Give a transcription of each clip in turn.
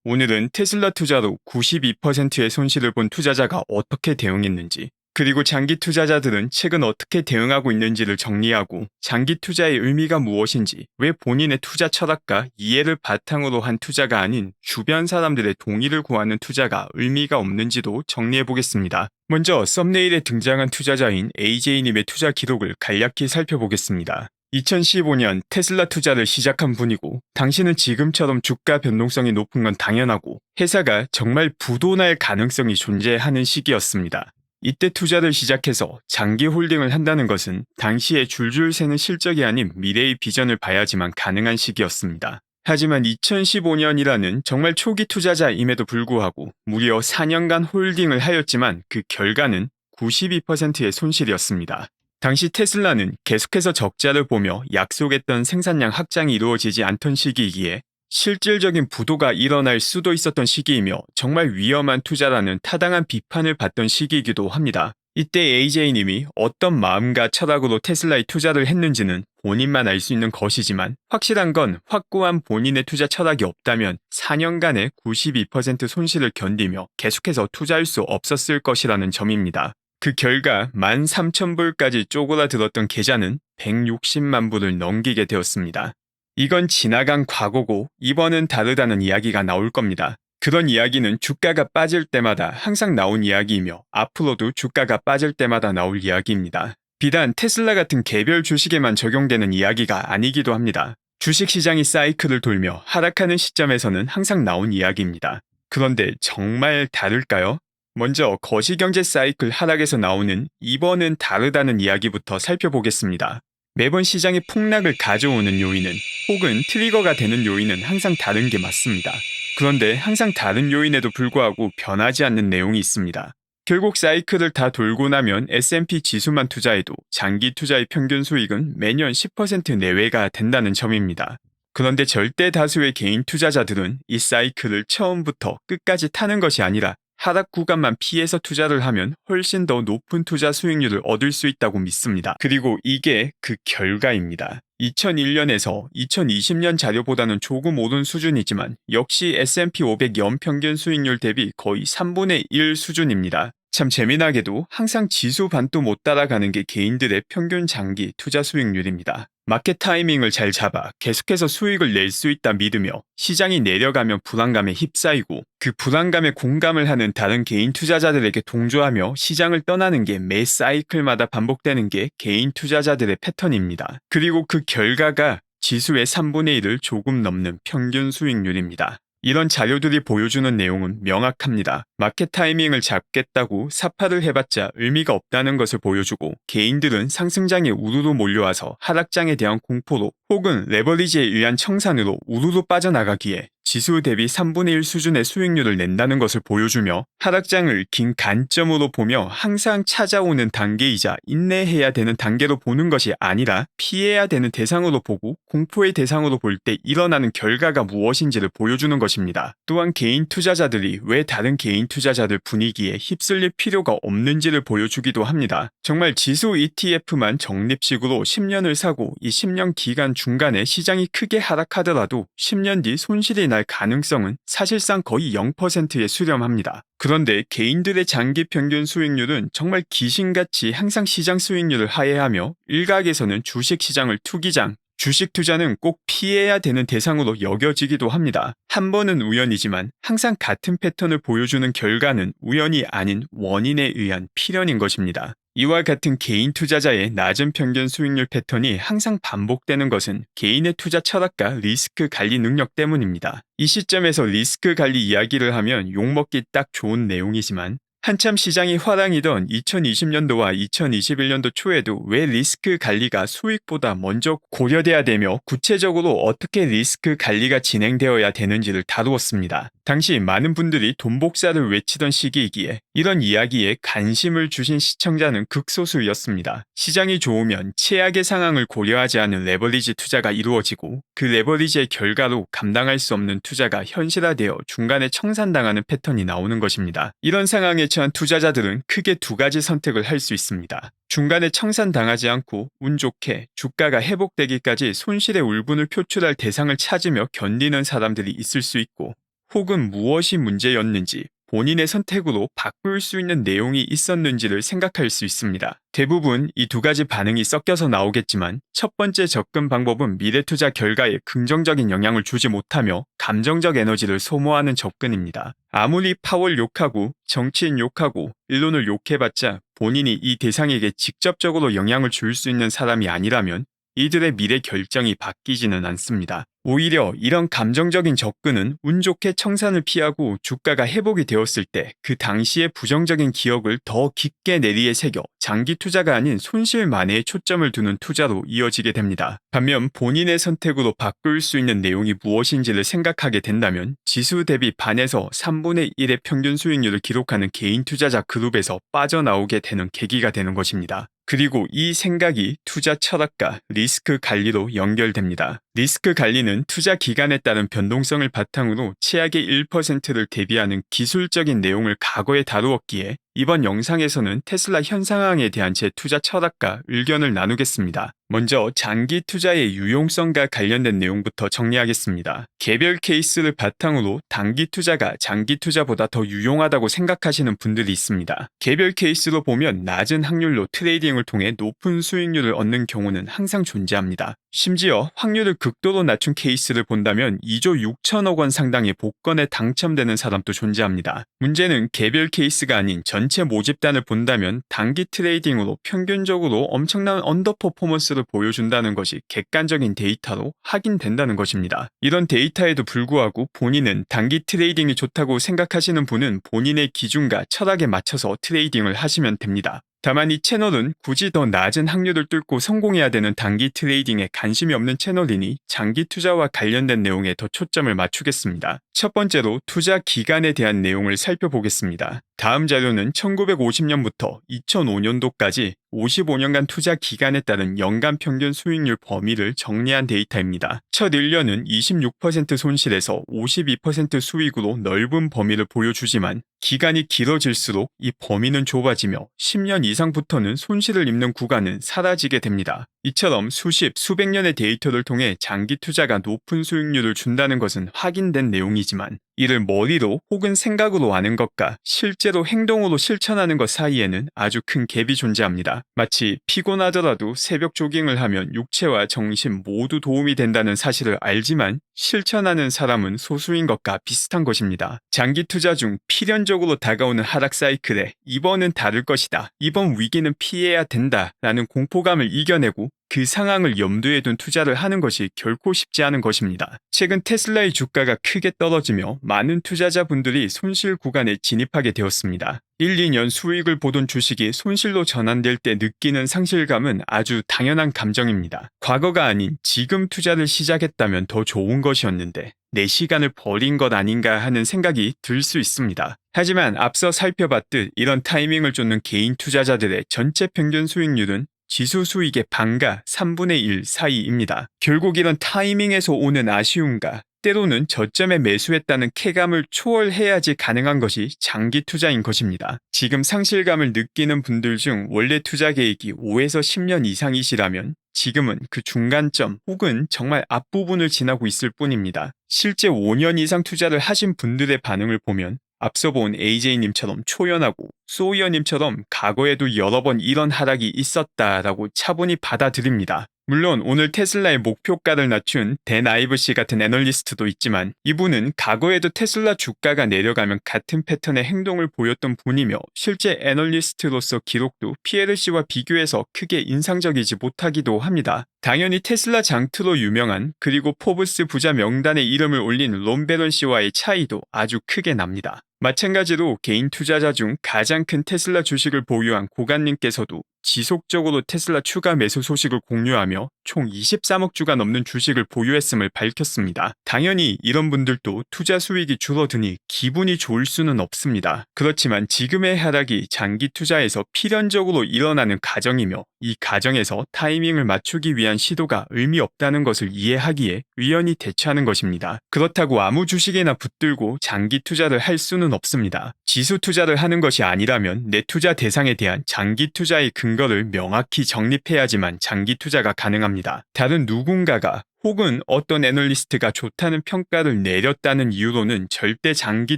오늘은 테슬라 투자로 92%의 손실을 본 투자자가 어떻게 대응했는지, 그리고 장기 투자자들은 최근 어떻게 대응하고 있는지를 정리하고 장기 투자의 의미가 무엇인지, 왜 본인의 투자 철학과 이해를 바탕으로 한 투자가 아닌 주변 사람들의 동의를 구하는 투자가 의미가 없는지도 정리해 보겠습니다. 먼저 썸네일에 등장한 투자자인 AJ님의 투자 기록을 간략히 살펴보겠습니다. 2015년 테슬라 투자를 시작한 분이고, 당시는 지금처럼 주가 변동성이 높은 건 당연하고 회사가 정말 부도날 가능성이 존재하는 시기였습니다. 이때 투자를 시작해서 장기 홀딩을 한다는 것은 당시에 줄줄 새는 실적이 아닌 미래의 비전을 봐야지만 가능한 시기였습니다. 하지만 2015년이라는 정말 초기 투자자임에도 불구하고 무려 4년간 홀딩을 하였지만 그 결과는 92%의 손실이었습니다. 당시 테슬라는 계속해서 적자를 보며 약속했던 생산량 확장이 이루어지지 않던 시기이기에 실질적인 부도가 일어날 수도 있었던 시기이며 정말 위험한 투자라는 타당한 비판을 받던 시기이기도 합니다. 이때 AJ님이 어떤 마음과 철학으로 테슬라에 투자를 했는지는 본인만 알 수 있는 것이지만, 확실한 건 확고한 본인의 투자 철학이 없다면 4년간의 92% 손실을 견디며 계속해서 투자할 수 없었을 것이라는 점입니다. 그 결과 13,000불까지 쪼그라들었던 계좌는 160만 불을 넘기게 되었습니다. 이건 지나간 과거고 이번은 다르다는 이야기가 나올 겁니다. 그런 이야기는 주가가 빠질 때마다 항상 나온 이야기이며 앞으로도 주가가 빠질 때마다 나올 이야기입니다. 비단 테슬라 같은 개별 주식에만 적용되는 이야기가 아니기도 합니다. 주식시장이 사이클을 돌며 하락하는 시점에서는 항상 나온 이야기입니다. 그런데 정말 다를까요? 먼저 거시경제 사이클 하락에서 나오는 이번은 다르다는 이야기부터 살펴보겠습니다. 매번 시장의 폭락을 가져오는 요인은, 혹은 트리거가 되는 요인은 항상 다른 게 맞습니다. 그런데 항상 다른 요인에도 불구하고 변하지 않는 내용이 있습니다. 결국 사이클을 다 돌고 나면 S&P 지수만 투자해도 장기 투자의 평균 수익은 매년 10% 내외가 된다는 점입니다. 그런데 절대 다수의 개인 투자자들은 이 사이클을 처음부터 끝까지 타는 것이 아니라 하락 구간만 피해서 투자를 하면 훨씬 더 높은 투자 수익률을 얻을 수 있다고 믿습니다. 그리고 이게 그 결과입니다. 2001년에서 2020년 자료보다는 조금 오른 수준이지만 역시 S&P 500 연평균 수익률 대비 거의 3분의 1 수준입니다. 참 재미나게도 항상 지수 반도 못 따라가는 게 개인들의 평균 장기 투자 수익률입니다. 마켓 타이밍을 잘 잡아 계속해서 수익을 낼 수 있다 믿으며 시장이 내려가면 불안감에 휩싸이고, 그 불안감에 공감을 하는 다른 개인 투자자들에게 동조하며 시장을 떠나는 게 매 사이클마다 반복되는 게 개인 투자자들의 패턴입니다. 그리고 그 결과가 지수의 3분의 1을 조금 넘는 평균 수익률입니다. 이런 자료들이 보여주는 내용은 명확합니다. 마켓 타이밍을 잡겠다고 사파를 해봤자 의미가 없다는 것을 보여주고, 개인들은 상승장에 우르르 몰려와서 하락장에 대한 공포로 혹은 레버리지에 의한 청산으로 우르르 빠져나가기에 지수 대비 3분의 1 수준의 수익률을 낸다는 것을 보여주며, 하락장을 긴 관점으로 보며 항상 찾아오는 단계이자 인내해야 되는 단계로 보는 것이 아니라 피해야 되는 대상으로 보고 공포의 대상으로 볼 때 일어나는 결과가 무엇인지를 보여주는 것입니다. 또한 개인 투자자들이 왜 다른 개인 투자자들 분위기에 휩쓸릴 필요가 없는지를 보여주기도 합니다. 정말 지수 ETF만 적립식으로 10년을 사고 이 10년 기간 중간에 시장이 크게 하락하더라도 10년 뒤 손실이 날 가능성은 사실상 거의 0%에 수렴합니다. 그런데 개인들의 장기 평균 수익률은 정말 귀신같이 항상 시장 수익률을 하회하며, 일각에서는 주식시장을 투기장, 주식 투자는 꼭 피해야 되는 대상으로 여겨지기도 합니다. 한 번은 우연이지만 항상 같은 패턴을 보여주는 결과는 우연이 아닌 원인에 의한 필연인 것입니다. 이와 같은 개인 투자자의 낮은 평균 수익률 패턴이 항상 반복되는 것은 개인의 투자 철학과 리스크 관리 능력 때문입니다. 이 시점에서 리스크 관리 이야기를 하면 욕먹기 딱 좋은 내용이지만, 한참 시장이 화랑이던 2020년도와 2021년도 초에도 왜 리스크 관리가 수익보다 먼저 고려돼야 되며 구체적으로 어떻게 리스크 관리가 진행되어야 되는지를 다루었습니다. 당시 많은 분들이 돈 복사를 외치던 시기이기에 이런 이야기에 관심을 주신 시청자는 극소수였습니다. 시장이 좋으면 최악의 상황을 고려하지 않은 레버리지 투자가 이루어지고, 그 레버리지의 결과로 감당할 수 없는 투자가 현실화되어 중간에 청산당하는 패턴이 나오는 것입니다. 이런 상황에 처한 투자자들은 크게 두 가지 선택을 할 수 있습니다. 중간에 청산당하지 않고 운 좋게 주가가 회복되기까지 손실의 울분을 표출할 대상을 찾으며 견디는 사람들이 있을 수 있고, 혹은 무엇이 문제였는지, 본인의 선택으로 바꿀 수 있는 내용이 있었는지를 생각할 수 있습니다. 대부분 이 두 가지 반응이 섞여서 나오겠지만 첫 번째 접근 방법은 미래 투자 결과에 긍정적인 영향을 주지 못하며 감정적 에너지를 소모하는 접근입니다. 아무리 파월 욕하고 정치인 욕하고 일론을 욕해봤자 본인이 이 대상에게 직접적으로 영향을 줄 수 있는 사람이 아니라면 이들의 미래 결정이 바뀌지는 않습니다. 오히려 이런 감정적인 접근은 운 좋게 청산을 피하고 주가가 회복이 되었을 때 그 당시의 부정적인 기억을 더 깊게 내리에 새겨 장기 투자가 아닌 손실 만회에 초점을 두는 투자로 이어지게 됩니다. 반면 본인의 선택으로 바꿀 수 있는 내용이 무엇인지를 생각하게 된다면 지수 대비 반에서 3분의 1의 평균 수익률을 기록하는 개인 투자자 그룹에서 빠져나오게 되는 계기가 되는 것입니다. 그리고 이 생각이 투자 철학과 리스크 관리로 연결됩니다. 리스크 관리는 투자 기간에 따른 변동성을 바탕으로 최악의 1%를 대비하는 기술적인 내용을 과거에 다루었기에 이번 영상에서는 테슬라 현 상황에 대한 제 투자 철학과 의견을 나누겠습니다. 먼저 장기 투자의 유용성과 관련된 내용부터 정리하겠습니다. 개별 케이스를 바탕으로 단기 투자가 장기 투자보다 더 유용하다고 생각하시는 분들이 있습니다. 개별 케이스로 보면 낮은 확률로 트레이딩을 통해 높은 수익률을 얻는 경우는 항상 존재합니다. 심지어 확률을 극도로 낮춘 케이스를 본다면 2조 6천억 원 상당의 복권에 당첨되는 사람도 존재합니다. 문제는 개별 케이스가 아닌 전체 모집단을 본다면 단기 트레이딩으로 평균적으로 엄청난 언더 퍼포먼스를 보여준다는 것이 객관적인 데이터로 확인된다는 것입니다. 이런 데이터에도 불구하고 본인은 단기 트레이딩이 좋다고 생각하시는 분은 본인의 기준과 철학에 맞춰서 트레이딩을 하시면 됩니다. 다만 이 채널은 굳이 더 낮은 확률을 뚫고 성공해야 되는 단기 트레이딩에 관심이 없는 채널이니 장기 투자와 관련된 내용에 더 초점을 맞추겠습니다. 첫 번째로 투자 기간에 대한 내용을 살펴보겠습니다. 다음 자료는 1950년부터 2005년도까지 55년간 투자 기간에 따른 연간 평균 수익률 범위를 정리한 데이터입니다. 첫 1년은 26% 손실에서 52% 수익으로 넓은 범위를 보여주지만 기간이 길어질수록 이 범위는 좁아지며 10년 이상부터는 손실을 입는 구간은 사라지게 됩니다. 이처럼 수백 년의 데이터를 통해 장기 투자가 높은 수익률을 준다는 것은 확인된 내용이지만 이를 머리로 혹은 생각으로 아는 것과 실제로 행동으로 실천하는 것 사이에는 아주 큰 갭이 존재합니다. 마치 피곤하더라도 새벽 조깅을 하면 육체와 정신 모두 도움이 된다는 사실을 알지만 실천하는 사람은 소수인 것과 비슷한 것입니다. 장기 투자 중 필연적으로 다가오는 하락 사이클에 이번은 다를 것이다, 이번 위기는 피해야 된다 라는 공포감을 이겨내고 그 상황을 염두에 둔 투자를 하는 것이 결코 쉽지 않은 것입니다. 최근 테슬라의 주가가 크게 떨어지며 많은 투자자분들이 손실 구간에 진입하게 되었습니다. 1, 2년 수익을 보던 주식이 손실로 전환될 때 느끼는 상실감은 아주 당연한 감정입니다. 과거가 아닌 지금 투자를 시작했다면 더 좋은 것이었는데 내 시간을 버린 것 아닌가 하는 생각이 들 수 있습니다. 하지만 앞서 살펴봤듯 이런 타이밍을 쫓는 개인 투자자들의 전체 평균 수익률은 지수 수익의 반과 3분의 1 사이입니다. 결국 이런 타이밍에서 오는 아쉬움과 때로는 저점에 매수했다는 쾌감을 초월해야지 가능한 것이 장기 투자인 것입니다. 지금 상실감을 느끼는 분들 중 원래 투자 계획이 5에서 10년 이상이시라면 지금은 그 중간점 혹은 정말 앞부분을 지나고 있을 뿐입니다. 실제 5년 이상 투자를 하신 분들의 반응을 보면 앞서 본 AJ님처럼 초연하고 소이어님처럼 과거에도 여러 번 이런 하락이 있었다라고 차분히 받아들입니다. 물론 오늘 테슬라의 목표가를 낮춘 댄 아이브씨 같은 애널리스트도 있지만 이분은 과거에도 테슬라 주가가 내려가면 같은 패턴의 행동을 보였던 분이며 실제 애널리스트로서 기록도 PLC와 비교해서 크게 인상적이지 못하기도 합니다. 당연히 테슬라 장트로 유명한 그리고 포브스 부자 명단에 이름을 올린 론 베런 씨와의 차이도 아주 크게 납니다. 마찬가지로 개인 투자자 중 가장 큰 테슬라 주식을 보유한 고관님께서도 지속적으로 테슬라 추가 매수 소식을 공유하며 총 23억 주가 넘는 주식을 보유했음을 밝혔습니다. 당연히 이런 분들도 투자 수익이 줄어드니 기분이 좋을 수는 없습니다. 그렇지만 지금의 하락이 장기 투자에서 필연적으로 일어나는 과정이며 이 과정에서 타이밍을 맞추기 위한 시도가 의미 없다는 것을 이해하기에 유연히 대처하는 것입니다. 그렇다고 아무 주식이나 붙들고 장기 투자를 할 수는 없습니다. 지수 투자를 하는 것이 아니라면 내 투자 대상에 대한 장기 투자의 근거를 명확히 정립해야지만 장기 투자가 가능합니다. 다른 누군가가 혹은 어떤 애널리스트가 좋다는 평가를 내렸다는 이유로는 절대 장기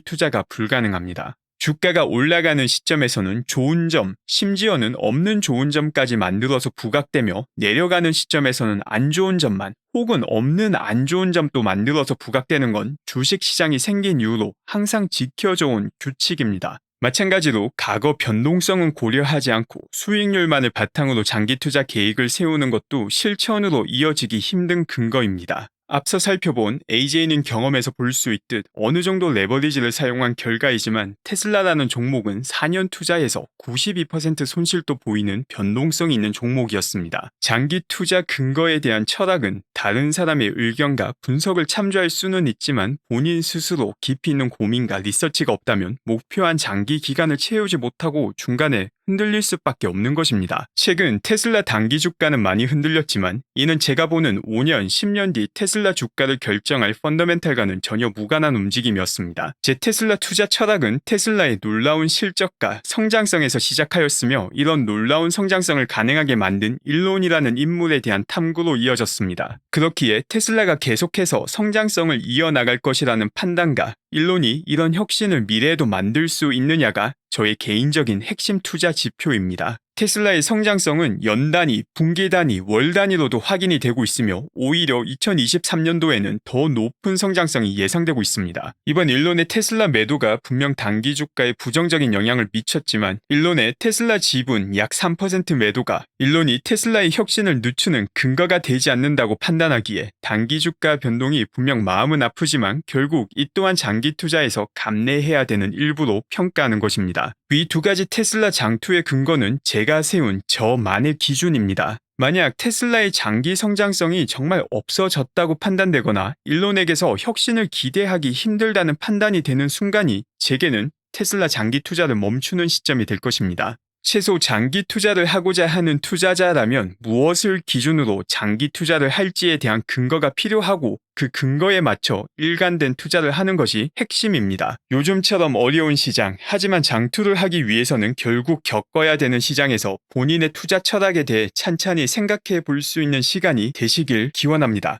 투자가 불가능합니다. 주가가 올라가는 시점에서는 좋은 점, 심지어는 없는 좋은 점까지 만들어서 부각되며 내려가는 시점에서는 안 좋은 점만 혹은 없는 안 좋은 점도 만들어서 부각되는 건 주식시장이 생긴 이후로 항상 지켜져 온 규칙입니다. 마찬가지로 과거 변동성은 고려하지 않고 수익률만을 바탕으로 장기 투자 계획을 세우는 것도 실천으로 이어지기 힘든 근거입니다. 앞서 살펴본 AJ는 경험에서 볼 수 있듯 어느 정도 레버리지를 사용한 결과이지만 테슬라라는 종목은 4년 투자에서 92% 손실도 보이는 변동성이 있는 종목이었습니다. 장기 투자 근거에 대한 철학은 다른 사람의 의견과 분석을 참조할 수는 있지만 본인 스스로 깊이 있는 고민과 리서치가 없다면 목표한 장기 기간을 채우지 못하고 중간에 흔들릴 수밖에 없는 것입니다. 최근 테슬라 단기 주가는 많이 흔들렸지만 이는 제가 보는 5년, 10년 뒤 테슬라 주가를 결정할 펀더멘탈과는 전혀 무관한 움직임이었습니다. 제 테슬라 투자 철학은 테슬라의 놀라운 실적과 성장성에서 시작하였으며 이런 놀라운 성장성을 가능하게 만든 일론이라는 인물에 대한 탐구로 이어졌습니다. 그렇기에 테슬라가 계속해서 성장성을 이어나갈 것이라는 판단과 일론이 이런 혁신을 미래에도 만들 수 있느냐가 저의 개인적인 핵심 투자 지표입니다. 테슬라의 성장성은 연 단위, 분기 단위, 월 단위로도 확인이 되고 있으며 오히려 2023년도에는 더 높은 성장성이 예상되고 있습니다. 이번 일론의 테슬라 매도가 분명 단기 주가에 부정적인 영향을 미쳤지만 일론의 테슬라 지분 약 3% 매도가 일론이 테슬라의 혁신을 늦추는 근거가 되지 않는다고 판단하기에 단기 주가 변동이 분명 마음은 아프지만 결국 이 또한 장기 투자에서 감내해야 되는 일부로 평가하는 것입니다. 이 두 가지 테슬라 장투의 근거는 제가 세운 저만의 기준입니다. 만약 테슬라의 장기 성장성이 정말 없어졌다고 판단되거나 일론에게서 혁신을 기대하기 힘들다는 판단이 되는 순간이 제게는 테슬라 장기 투자를 멈추는 시점이 될 것입니다. 최소 장기 투자를 하고자 하는 투자자라면 무엇을 기준으로 장기 투자를 할지에 대한 근거가 필요하고 그 근거에 맞춰 일관된 투자를 하는 것이 핵심입니다. 요즘처럼 어려운 시장, 하지만 장투를 하기 위해서는 결국 겪어야 되는 시장에서 본인의 투자 철학에 대해 찬찬히 생각해 볼 수 있는 시간이 되시길 기원합니다.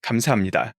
감사합니다.